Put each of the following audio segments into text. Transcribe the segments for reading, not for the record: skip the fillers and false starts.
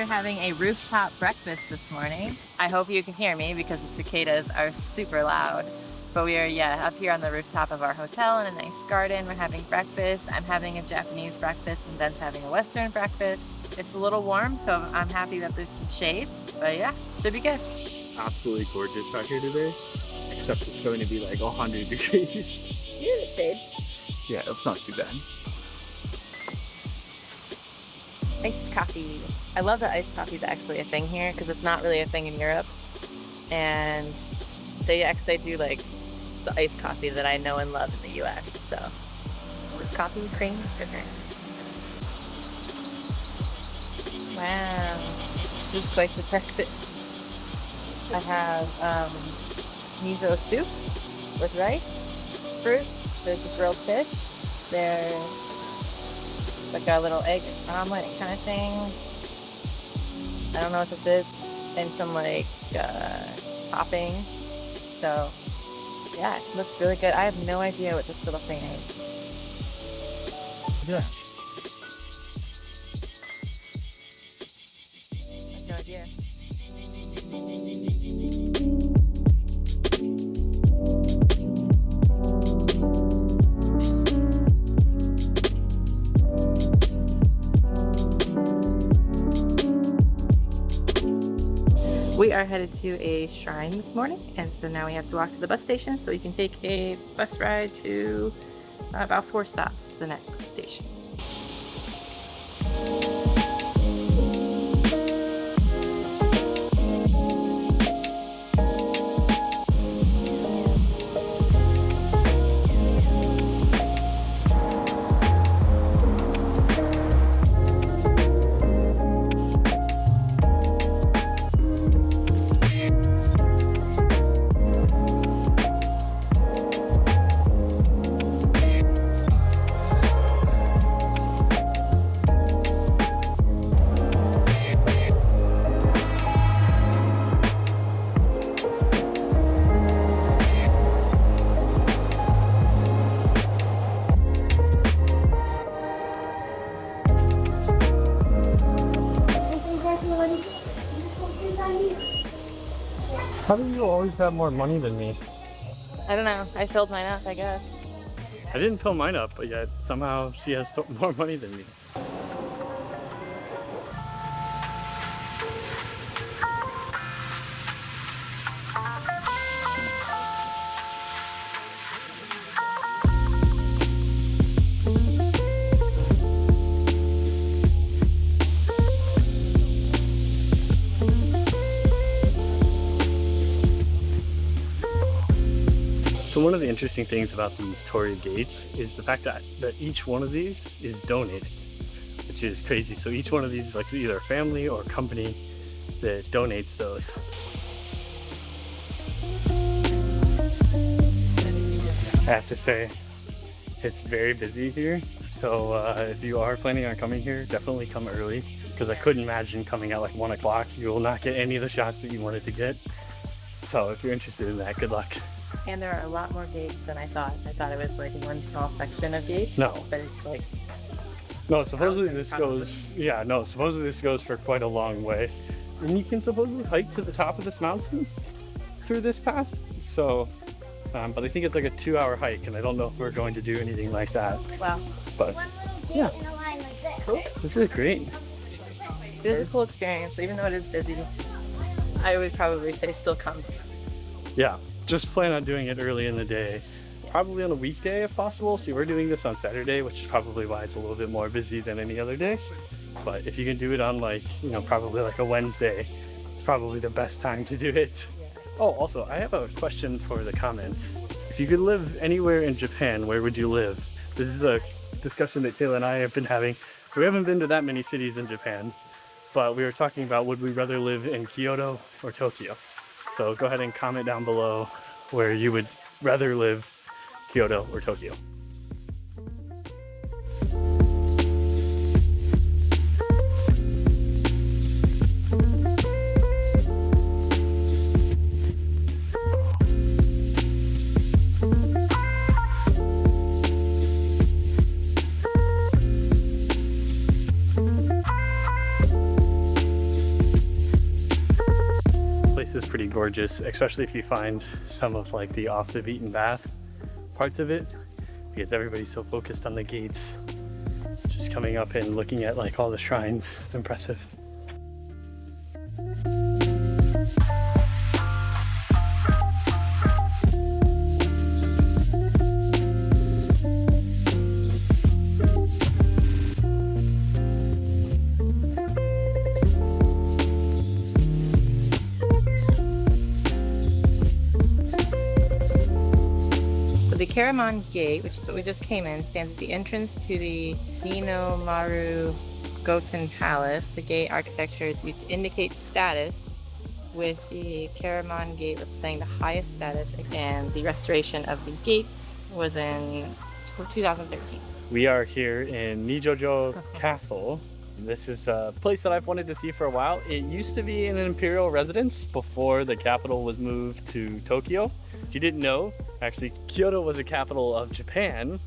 are having a rooftop breakfast this morning. I hope you can hear me because the cicadas are super loud. But we are, up here on the rooftop of our hotel in a nice garden. We're having breakfast. I'm having a Japanese breakfast and Ben's having a Western breakfast. It's a little warm, so I'm happy that there's some shade. But yeah, should be good. Absolutely gorgeous out here today, except it's going to be like 100 degrees. You're in the shade. Yeah, it's not too bad. Iced coffee. I love that iced coffee is actually a thing here because it's not really a thing in Europe. And they actually do like the iced coffee that I know and love in the US. So just coffee, cream, sugar. Wow, this is quite the breakfast. I have miso soup with rice, fruit, there's a grilled fish, there's like a little egg omelet kind of thing. I don't know what this is, and some like toppings. So yeah, it looks really good. I have no idea what this little thing is. Yeah. No idea. We are headed to a shrine this morning, and so now we have to walk to the bus station so we can take a bus ride to about 4 stops to the next station. How do you always have more money than me? I don't know. I filled mine up, I guess. I didn't fill mine up, but yet somehow she has more money than me. So one of the interesting things about these torii gates is the fact that each one of these is donated, which is crazy. So each one of these is like either a family or a company that donates those. I have to say, it's very busy here. So if you are planning on coming here, definitely come early, because I couldn't imagine coming at like 1 o'clock. You will not get any of the shots that you wanted to get. So if you're interested in that, good luck. And there are a lot more gates than I thought. I thought it was like one small section of gates. No. But it's like... No, supposedly this goes... Yeah, no, supposedly this goes for quite a long way. And you can supposedly hike to the top of this mountain through this path. So, but I think it's like a 2-hour hike, and I don't know if we're going to do anything like that. Wow. But, yeah. Cool. This is great. It is a cool experience, even though it is busy. I would probably say still come. Yeah. Just plan on doing it early in the day, probably on a weekday if possible. See, we're doing this on Saturday, which is probably why it's a little bit more busy than any other day. But if you can do it on like, probably like a Wednesday, it's probably the best time to do it. Oh, also, I have a question for the comments. If you could live anywhere in Japan, where would you live? This is a discussion that Kayla and I have been having. So we haven't been to that many cities in Japan, but we were talking about would we rather live in Kyoto or Tokyo? So go ahead and comment down below where you would rather live, Kyoto or Tokyo. gorgeous, especially if you find some of like the off the beaten path parts of it, because everybody's so focused on the gates. Just coming up and looking at like all the shrines, it's impressive. The Karaman Gate, which is what we just came in, stands at the entrance to the Ninomaru Goten Palace. The gate architecture indicates status, with the Karaman Gate representing the highest status, and the restoration of the gates was in 2013. We are here in Nijo-jo Castle. This is a place that I've wanted to see for a while. It used to be an imperial residence before the capital was moved to Tokyo. If you didn't know, actually Kyoto was a capital of Japan,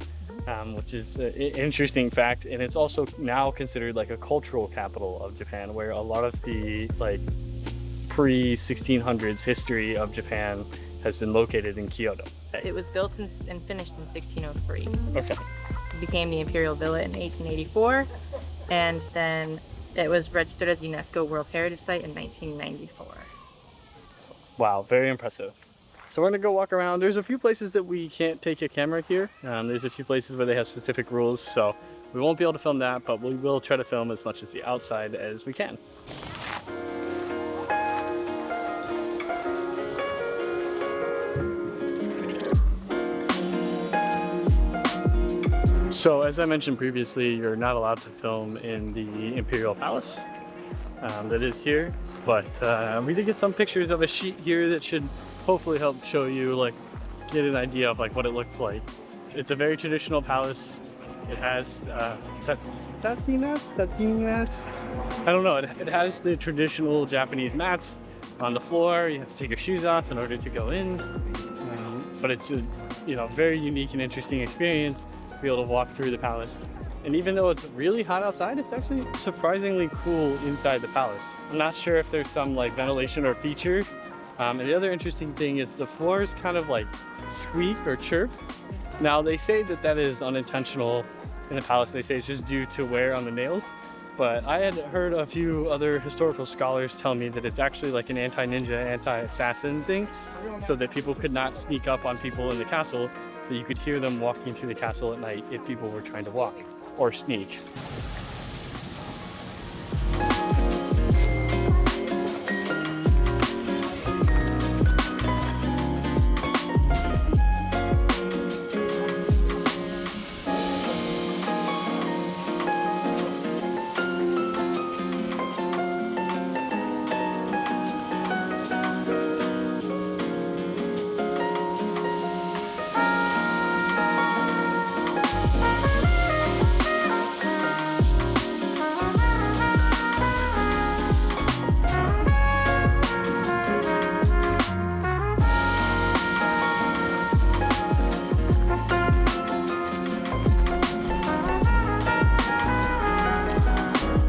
which is an interesting fact, and it's also now considered like a cultural capital of Japan, where a lot of the like pre-1600s history of Japan has been located in Kyoto. It was built and finished in 1603. Okay. It became the Imperial Villa in 1884, and then it was registered as UNESCO World Heritage Site in 1994. Wow, very impressive. So we're gonna go walk around. There's a few places that we can't take a camera here. There's a few places where they have specific rules, so we won't be able to film that, but we will try to film as much of the outside as we can. So as I mentioned previously, you're not allowed to film in the Imperial Palace that is here, but we did get some pictures of a sheet here that should hopefully help show you, like, get an idea of like what it looks like. It's a very traditional palace. It has tatami mats? I don't know. It has the traditional Japanese mats on the floor. You have to take your shoes off in order to go in. But it's a very unique and interesting experience to be able to walk through the palace. And even though it's really hot outside, it's actually surprisingly cool inside the palace. I'm not sure if there's some like ventilation or feature. And the other interesting thing is the floors kind of like squeak or chirp. Now they say that is unintentional in the palace. They say it's just due to wear on the nails. But I had heard a few other historical scholars tell me that it's actually like an anti-ninja, anti-assassin thing, so that people could not sneak up on people in the castle, that you could hear them walking through the castle at night if people were trying to walk or sneak.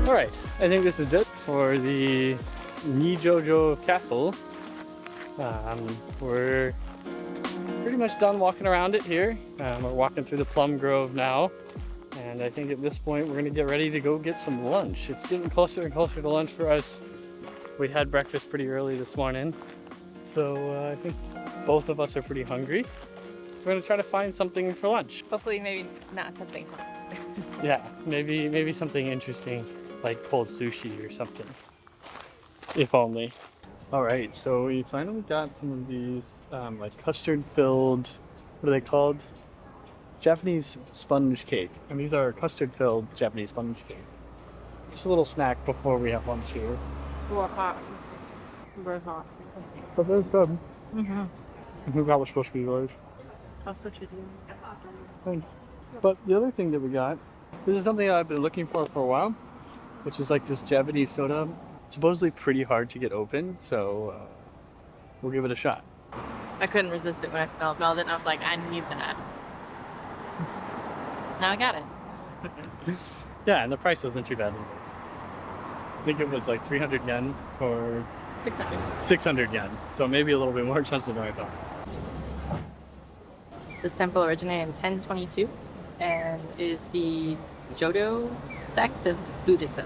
Alright, I think this is it for the Nijo-jo Castle. We're pretty much done walking around it here. We're walking through the plum grove now, and I think at this point we're going to get ready to go get some lunch. It's getting closer and closer to lunch for us. We had breakfast pretty early this morning, so I think both of us are pretty hungry. We're going to try to find something for lunch. Hopefully maybe not something hot. Yeah, maybe something interesting, like cold sushi or something, if only. All right, so we finally got some of these like custard filled, what are they called? Japanese sponge cake. And these are custard filled Japanese sponge cake. Just a little snack before we have lunch here. More hot. Very hot. But very good. Mm-hmm. I think that was supposed to be yours. That's what you do. Thanks. But the other thing that we got, this is something I've been looking for a while, which is like this Japanese soda. Supposedly pretty hard to get open, so we'll give it a shot. I couldn't resist it when I smelled it, and I was like, I need that. Now I got it. Yeah, and the price wasn't too bad. I think it was like 300 yen for 600. 600 yen. So maybe a little bit more expensive than I thought. This temple originated in 1022 and is the Nijo-jo sect of Buddhism.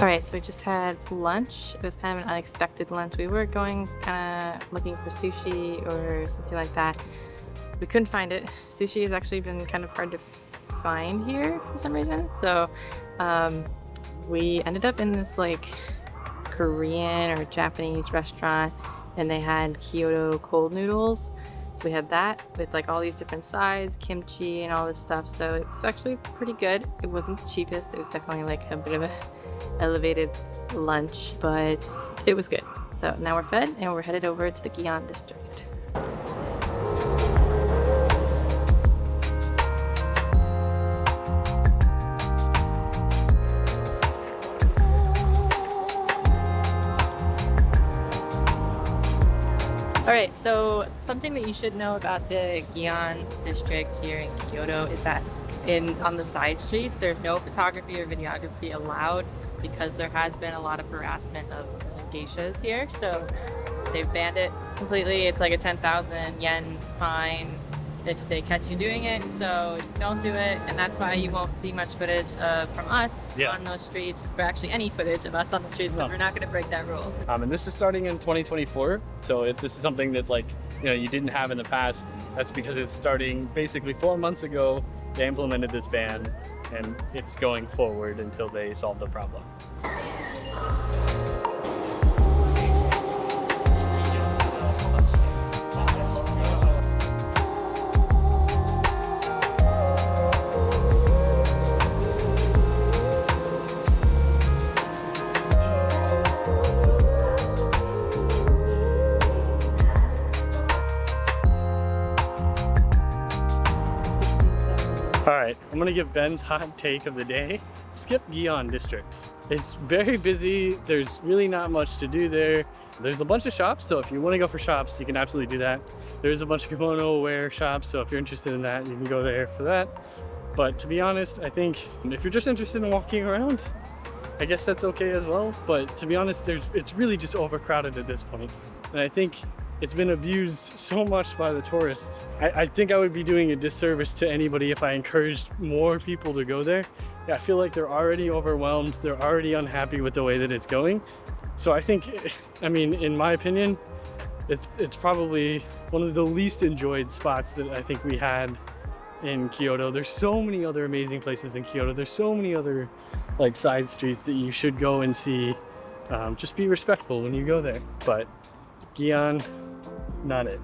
Alright, so we just had lunch. It was kind of an unexpected lunch. We were going kind of looking for sushi or something like that. We couldn't find it. Sushi has actually been kind of hard to find here for some reason. So we ended up in this like Korean or Japanese restaurant, and they had Kyoto cold noodles. So we had that with like all these different sides, kimchi and all this stuff. So it was actually pretty good. It wasn't the cheapest. It was definitely like a bit of a elevated lunch, but it was good. So now we're fed and we're headed over to the Gion district. Alright, so something that you should know about the Gion district here in Kyoto is that on the side streets, there's no photography or videography allowed because there has been a lot of harassment of geishas here. So they've banned it completely. It's like a 10,000 yen fine if they catch you doing it. So don't do it. And that's why you won't see much footage from us on those streets, or actually any footage of us on the streets, because we're not going to break that rule. And this is starting in 2024. So this is something that you didn't have in the past. That's because it's starting basically 4 months ago. They implemented this ban, and it's going forward until they solve the problem. Alright, I'm gonna give Ben's hot take of the day. Skip Gion districts. It's very busy, there's really not much to do there. There's a bunch of shops, so if you want to go for shops, you can absolutely do that. There's a bunch of kimono wear shops, so if you're interested in that, you can go there for that. But to be honest, I think if you're just interested in walking around, I guess that's okay as well. But to be honest, it's really just overcrowded at this point. And I think it's been abused so much by the tourists. I think I would be doing a disservice to anybody if I encouraged more people to go there. I feel like they're already overwhelmed. They're already unhappy with the way that it's going. So I think, in my opinion, it's probably one of the least enjoyed spots that I think we had in Kyoto. There's so many other amazing places in Kyoto. There's so many other side streets that you should go and see. Just be respectful when you go there. But Gion, not it.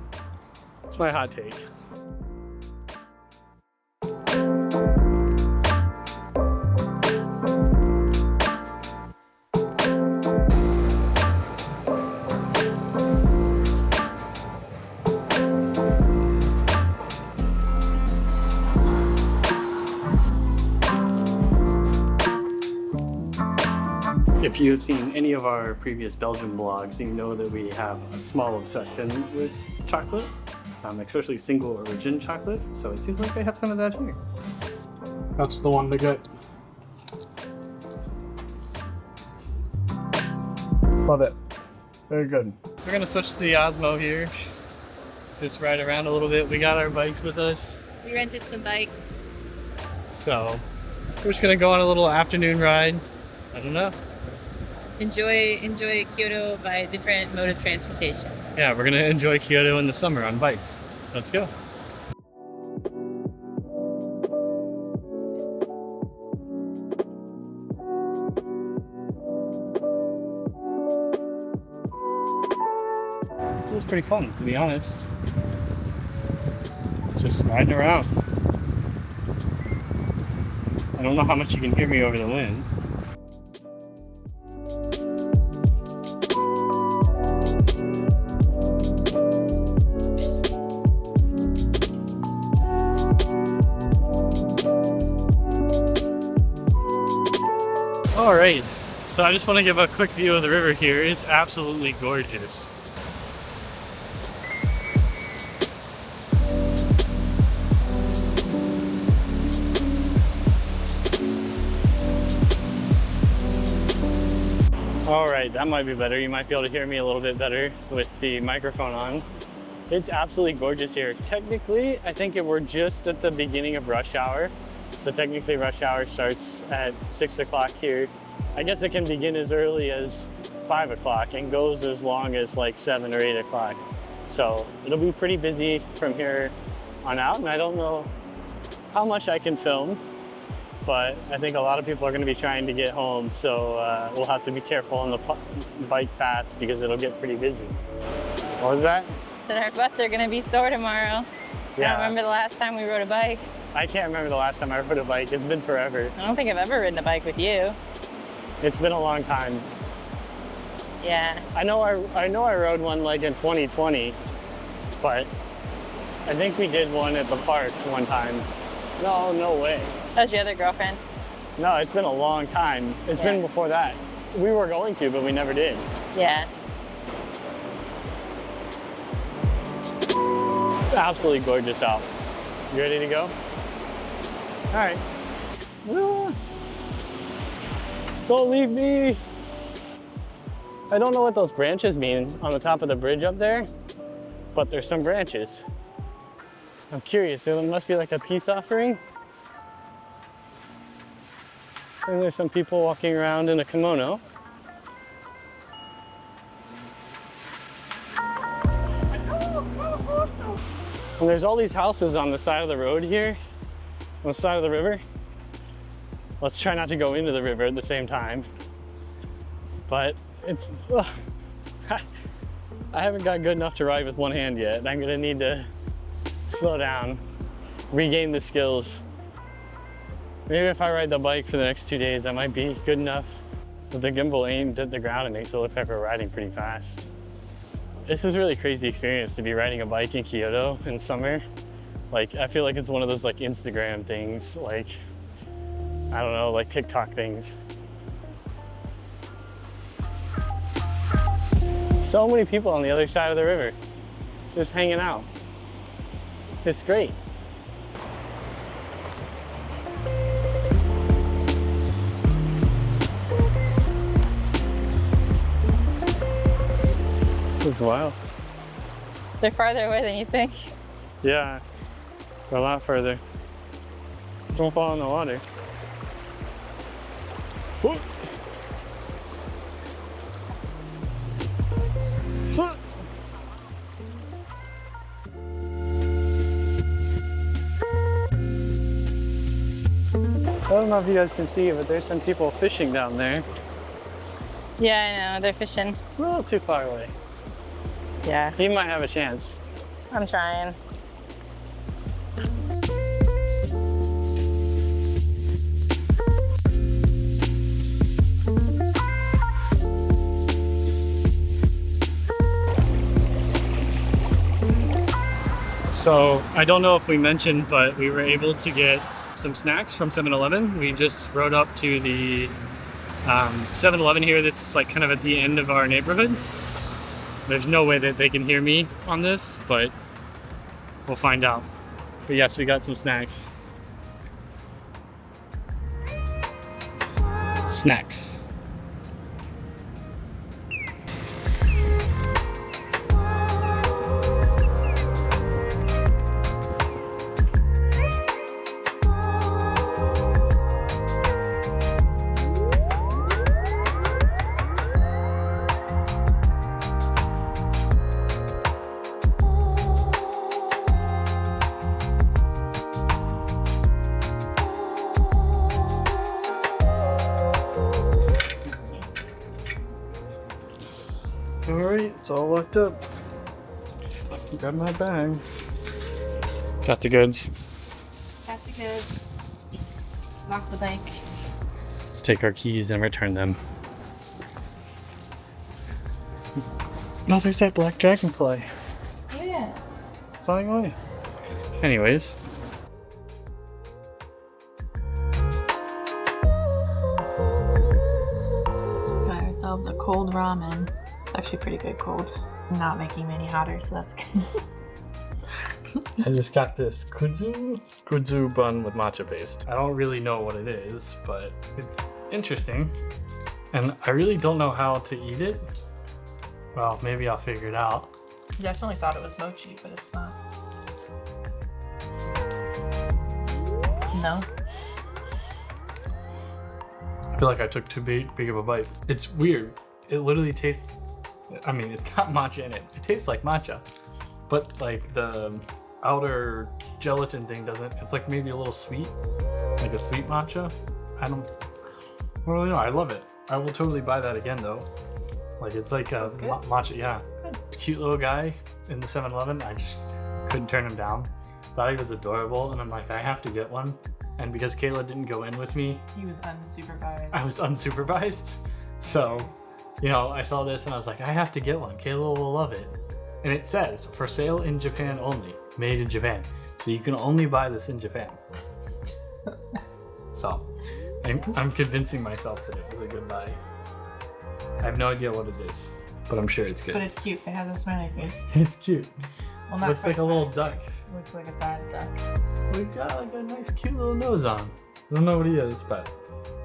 It's my hot take. If you have seen any of our previous Belgian vlogs, you know that we have a small obsession with chocolate, especially single origin chocolate, so it seems like they have some of that here. That's the one to get. Love it. Very good. We're gonna switch to the Osmo here. Just ride around a little bit. We got our bikes with us. We rented some bikes. So, we're just gonna go on a little afternoon ride. I don't know. Enjoy Kyoto by a different mode of transportation. Yeah, we're gonna enjoy Kyoto in the summer on bikes. Let's go. It was pretty fun, to be honest. Just riding around. I don't know how much you can hear me over the wind. Alright, so I just want to give a quick view of the river here. It's absolutely gorgeous. Alright, that might be better. You might be able to hear me a little bit better with the microphone on. It's absolutely gorgeous here. Technically, I think we're just at the beginning of rush hour. So technically rush hour starts at 6 o'clock here. I guess it can begin as early as 5 o'clock and goes as long as like 7 or 8 o'clock. So it'll be pretty busy from here on out, and I don't know how much I can film, but I think a lot of people are going to be trying to get home, so we'll have to be careful on the bike paths because it'll get pretty busy. What was that? That our butts are going to be sore tomorrow. Yeah. I don't remember the last time we rode a bike. I can't remember the last time I rode a bike. It's been forever. I don't think I've ever ridden a bike with you. It's been a long time. Yeah. I know I rode one like in 2020, but I think we did one at the park one time. No way. That's your other girlfriend? No, it's been a long time. It's been before that. We were going to, but we never did. Yeah. It's absolutely gorgeous out. You ready to go? All right. Ah. Don't leave me. I don't know what those branches mean on the top of the bridge up there, but there's some branches. I'm curious, there must be like a peace offering. And there's some people walking around in a kimono. And there's all these houses on the side of the road here, on the side of the river. Let's try not to go into the river at the same time. But it's, I haven't got good enough to ride with one hand yet. I'm gonna need to slow down, regain the skills. Maybe if I ride the bike for the next 2 days, I might be good enough. With the gimbal aimed at the ground, it makes it look like we're riding pretty fast. This is a really crazy experience to be riding a bike in Kyoto in summer. Like, I feel like it's one of those like Instagram things, like, I don't know, like TikTok things. So many people on the other side of the river, just hanging out. It's great. This is wild. They're farther away than you think. Yeah, a lot further. Don't fall in the water. Whoa. Huh. I don't know if you guys can see, but there's some people fishing down there. Yeah, I know, they're fishing. A little too far away. Yeah. He might have a chance. I'm trying. So I don't know if we mentioned, but we were able to get some snacks from 7-Eleven. We just rode up to the 7-Eleven here that's like kind of at the end of our neighborhood. There's no way that they can hear me on this, but we'll find out. But yes, we got some snacks. Snacks. Alright, it's all locked up. Grab my bag. Got the goods. Got the goods. Lock the bike. Let's take our keys and return them. No, there's that black dragonfly. Yeah. Flying away. Anyways. ourselves a cold ramen. It's actually pretty good cold. I'm not making me any hotter, so that's good. I just got this kudzu bun with matcha paste. I don't really know what it is, but it's interesting. And I really don't know how to eat it. Well, maybe I'll figure it out. Definitely thought it was mochi, but it's not. No. I feel like I took too big of a bite. It's weird. It literally tastes, I mean, it's got matcha in it. It tastes like matcha, but like the outer gelatin thing doesn't. It's like maybe a little sweet, like a sweet matcha. I don't really know. I love it. I will totally buy that again though. Like it's like a matcha, yeah. Good. Cute little guy in the 7-Eleven. I just couldn't turn him down. Thought he was adorable, and I'm like, I have to get one. And because Kayla didn't go in with me, he was unsupervised. I was unsupervised. So, you know, I saw this and I was like, I have to get one. Kayla will love it. And it says, for sale in Japan only, made in Japan. So you can only buy this in Japan. So, I'm convincing myself that it was a good buy. I have no idea what it is, but I'm sure it's good. But it's cute. It has a smiley face. It's cute. Well, not looks like a little duck. Looks like a sad duck. Well, he's got like a nice cute little nose on. I don't know what he is, but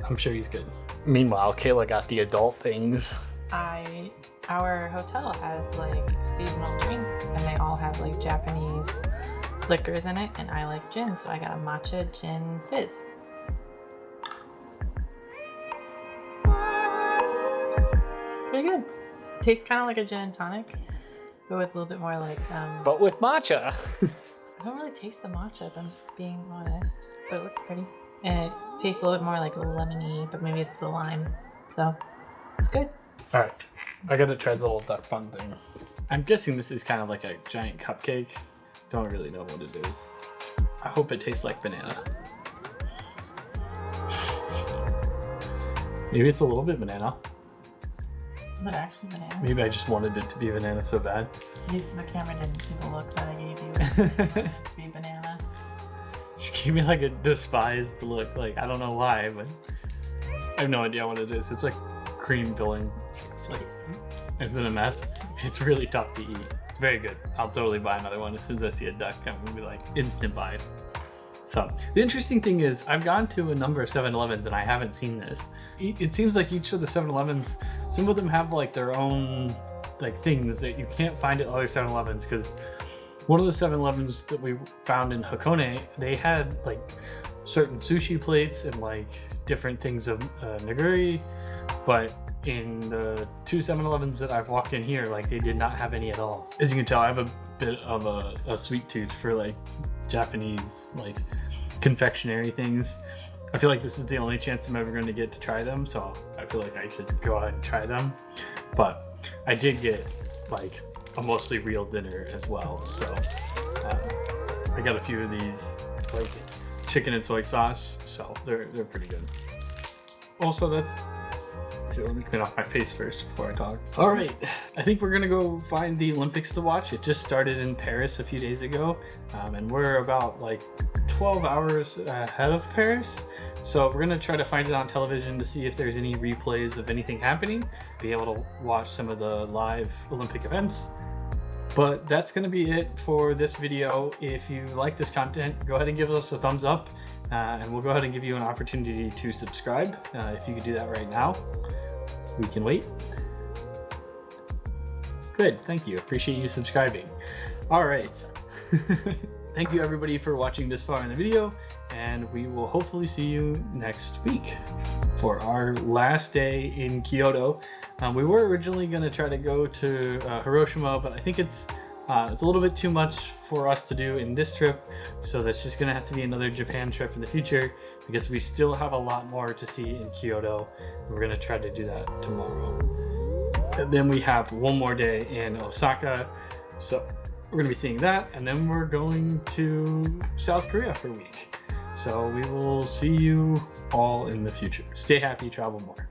I'm sure he's good. Meanwhile, Kayla got the adult things. Our hotel has like seasonal drinks, and they all have like Japanese liquors in it, and I like gin, so I got a matcha gin fizz. Pretty good. Tastes kind of like a gin and tonic, but with a little bit more like But with matcha. I don't really taste the matcha, if I'm being honest, but it looks pretty. And it tastes a little bit more like lemony, but maybe it's the lime. So it's good. All right, I gotta try the little duck bun thing. I'm guessing this is kind of like a giant cupcake. Don't really know what it is. I hope it tastes like banana. Maybe it's a little bit banana. Is it actually banana? Maybe I just wanted it to be banana so bad. The camera didn't see the look that I gave you. It wanted it to be banana. She gave me like a despised look. Like, I don't know why, but I have no idea what it is. It's like cream filling. It's like, it's in a mess. It's really tough to eat. It's very good. I'll totally buy another one as soon as I see a duck. I'm gonna be like, instant buy. So, the interesting thing is, I've gone to a number of 7-Elevens and I haven't seen this. It seems like each of the 7-Elevens, some of them have like their own like things that you can't find at other 7-Elevens, because one of the 7-Elevens that we found in Hakone, they had like certain sushi plates and like different things of nigiri, but in the two 7-Elevens that I've walked in here, like they did not have any at all. As you can tell, I have a bit of a sweet tooth for like Japanese like confectionery things. I feel like this is the only chance I'm ever going to get to try them, so I feel like I should go ahead and try them. But I did get like a mostly real dinner as well, so I got a few of these like chicken and soy sauce, so they're pretty good. Also, that's okay, let me clean off my face first before I talk. All right, I think we're gonna go find the Olympics to watch. It just started in Paris a few days ago, and we're about like 12 hours ahead of Paris. So we're gonna try to find it on television to see if there's any replays of anything happening, be able to watch some of the live Olympic events. But that's gonna be it for this video. If you like this content, go ahead and give us a thumbs up, and we'll go ahead and give you an opportunity to subscribe. If you could do that right now, we can wait. Good, thank you. Appreciate you subscribing. All right. Thank you everybody for watching this far in the video, and we will hopefully see you next week for our last day in Kyoto. We were originally going to try to go to Hiroshima, but I think it's a little bit too much for us to do in this trip, so that's just going to have to be another Japan trip in the future, because we still have a lot more to see in Kyoto. We're going to try to do that tomorrow. And then we have one more day in Osaka, so we're going to be seeing that, and then we're going to South Korea for a week. So we will see you all in the future. Stay happy, travel more.